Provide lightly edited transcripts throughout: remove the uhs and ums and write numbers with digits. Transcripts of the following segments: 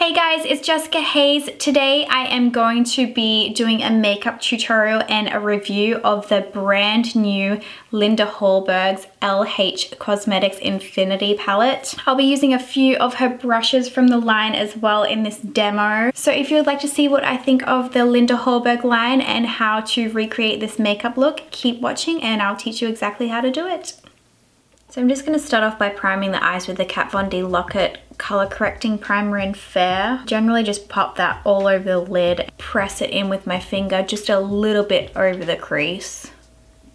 Hey guys, it's Jessica Hayes. Today I am going to be doing a makeup tutorial and a review of the brand new Linda Hallberg's LH Cosmetics Infinity palette. I'll be using a few of her brushes from the line as well in this demo. So if you would like to see what I think of the Linda Hallberg line and how to recreate this makeup look, keep watching and I'll teach you exactly how to do it. So I'm just going to start off by priming the eyes with the KVD Lock-It Color Correcting Primer in Fair. Generally just pop that all over the lid, press it in with my finger just a little bit over the crease.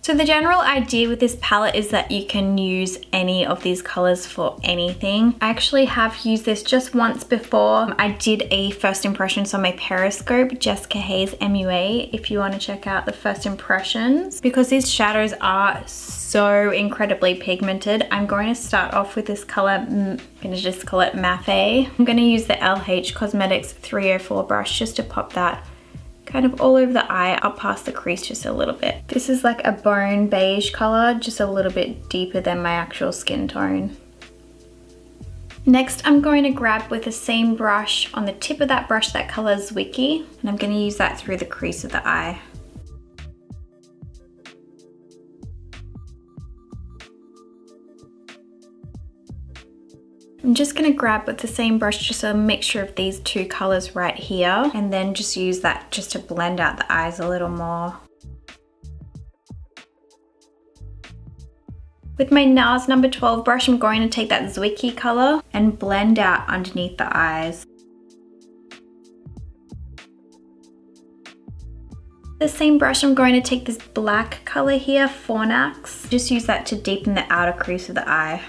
So the general idea with this palette is that you can use any of these colors for anything. I actually have used this just once before. I did a first impressions on my Periscope, Jessica Hayes MUA, if you want to check out the first impressions. Because these shadows are so incredibly pigmented, I'm going to start off with this color, I'm going to just call it Mafe. I'm going to use the LH Cosmetics 304 brush just to pop that kind of all over the eye, up past the crease just a little bit. This is like a bone beige color, just a little bit deeper than my actual skin tone. Next, I'm going to grab with the same brush on the tip of that brush that color Zwicky, and I'm going to use that through the crease of the eye. I'm just going to grab with the same brush just a mixture of these two colors right here, and then just use that just to blend out the eyes a little more. With my NARS number 12 brush, I'm going to take that Zwicky color and blend out underneath the eyes. The same brush, I'm going to take this black color here, Fornax. Just use that to deepen the outer crease of the eye.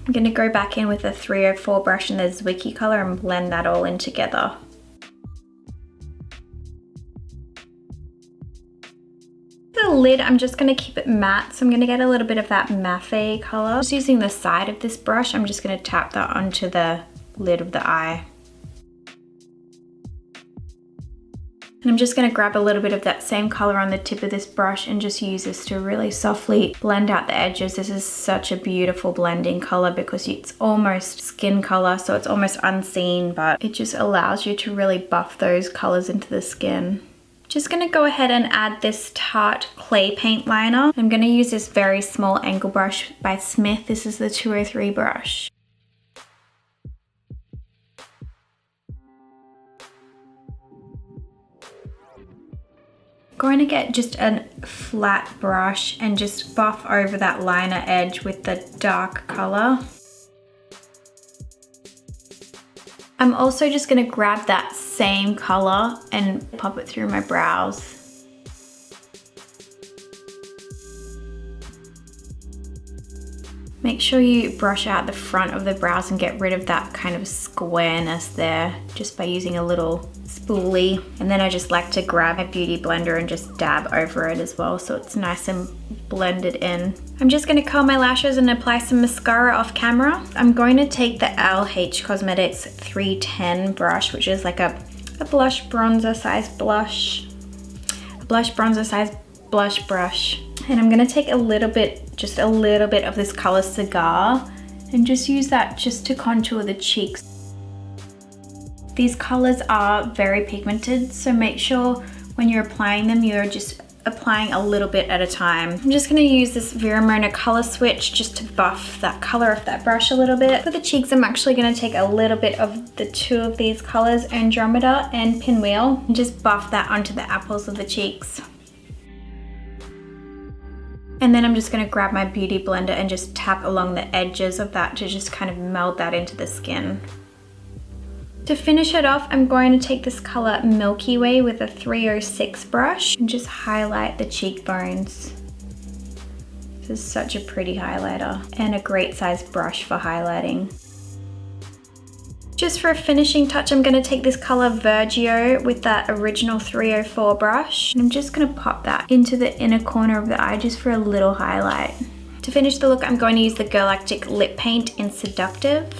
I'm going to go back in with the 304 brush and the Zwicky color and blend that all in together. The lid, I'm just going to keep it matte, so I'm going to get a little bit of that Mafe color. Just using the side of this brush, I'm just going to tap that onto the lid of the eye. And I'm just going to grab a little bit of that same color on the tip of this brush and just use this to really softly blend out the edges. This is such a beautiful blending color because it's almost skin color, so it's almost unseen, but it just allows you to really buff those colors into the skin. Just going to go ahead and add this Tarte clay paint liner. I'm going to use this very small angle brush by Smith. This is the 203 brush. Going to get just a flat brush and just buff over that liner edge with the dark color. I'm also just going to grab that same color and pop it through my brows. Make sure you brush out the front of the brows and get rid of that kind of squareness there just by using a little spoolie. And then I just like to grab a beauty blender and just dab over it as well so it's nice and blended in. I'm just going to curl my lashes and apply some mascara off camera. I'm going to take the LH Cosmetics 310 brush, which is like a blush bronzer size blush. A blush bronzer size blush brush. And I'm going to take a little bit, just a little bit of this color Cigar and just use that just to contour the cheeks. These colors are very pigmented, so make sure when you're applying them, you're just applying a little bit at a time. I'm just going to use this Veramona color switch just to buff that color off that brush a little bit. For the cheeks, I'm actually going to take a little bit of the two of these colors, Andromeda and Pinwheel, and just buff that onto the apples of the cheeks. And then I'm just going to grab my beauty blender and just tap along the edges of that to just kind of meld that into the skin. To finish it off, I'm going to take this color Milky Way with a 306 brush and just highlight the cheekbones. This is such a pretty highlighter and a great size brush for highlighting. Just for a finishing touch, I'm going to take this color Vergio with that original 304 brush. And I'm just going to pop that into the inner corner of the eye just for a little highlight. To finish the look, I'm going to use the Galactic Lip Paint in Seductive.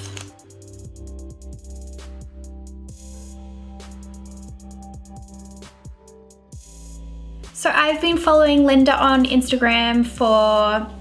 So I've been following Linda on Instagram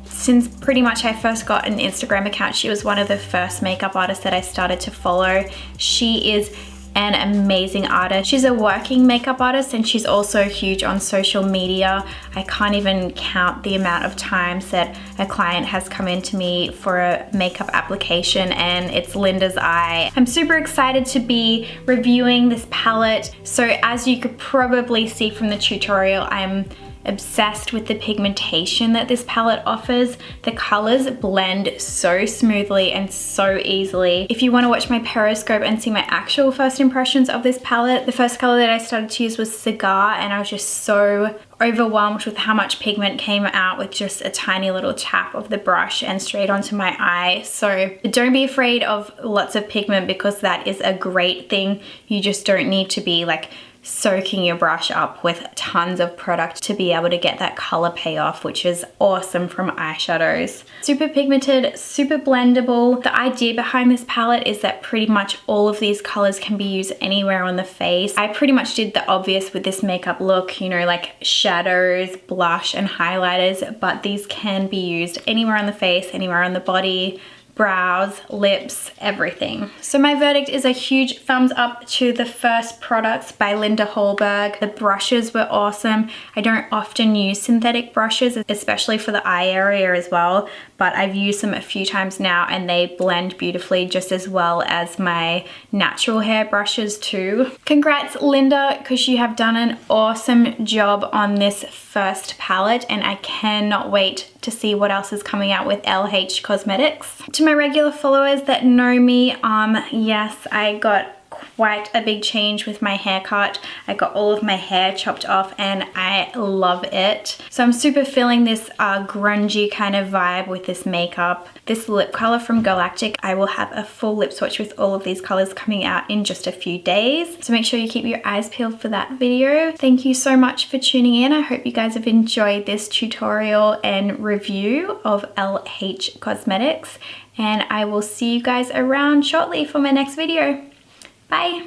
since pretty much I first got an Instagram account. She was one of the first makeup artists that I started to follow. She is an amazing artist. She's a working makeup artist and she's also huge on social media. I can't even count the amount of times that a client has come into me for a makeup application and it's Linda's eye. I'm super excited to be reviewing this palette. So as you could probably see from the tutorial, I'm obsessed with the pigmentation that this palette offers. The colors blend so smoothly and so easily. If you want to watch my periscope and see my actual first impressions of this palette, the first color that I started to use was Cigar, and I was just so overwhelmed with how much pigment came out with just a tiny little tap of the brush and straight onto my eye. So don't be afraid of lots of pigment, because that is a great thing. You just don't need to be like soaking your brush up with tons of product to be able to get that color payoff, which is awesome from eyeshadows. Super pigmented, super blendable. The idea behind this palette is that pretty much all of these colors can be used anywhere on the face. I pretty much did the obvious with this makeup look, you know, like shadows, blush, and highlighters, but these can be used anywhere on the face, anywhere on the body, brows, lips, everything. So my verdict is a huge thumbs up to the first products by Linda Hallberg. The brushes were awesome. I don't often use synthetic brushes, especially for the eye area as well, but I've used them a few times now and they blend beautifully just as well as my natural hair brushes too. Congrats, Linda, because you have done an awesome job on this first palette and I cannot wait to see what else is coming out with LH Cosmetics. To my regular followers that know me, yes, I got quite a big change with my haircut. I got all of my hair chopped off and I love it. So I'm super feeling this grungy kind of vibe with this makeup. This lip color from Galactic, I will have a full lip swatch with all of these colors coming out in just a few days. So make sure you keep your eyes peeled for that video. Thank you so much for tuning in. I hope you guys have enjoyed this tutorial and review of LH Cosmetics, and I will see you guys around shortly for my next video. Bye.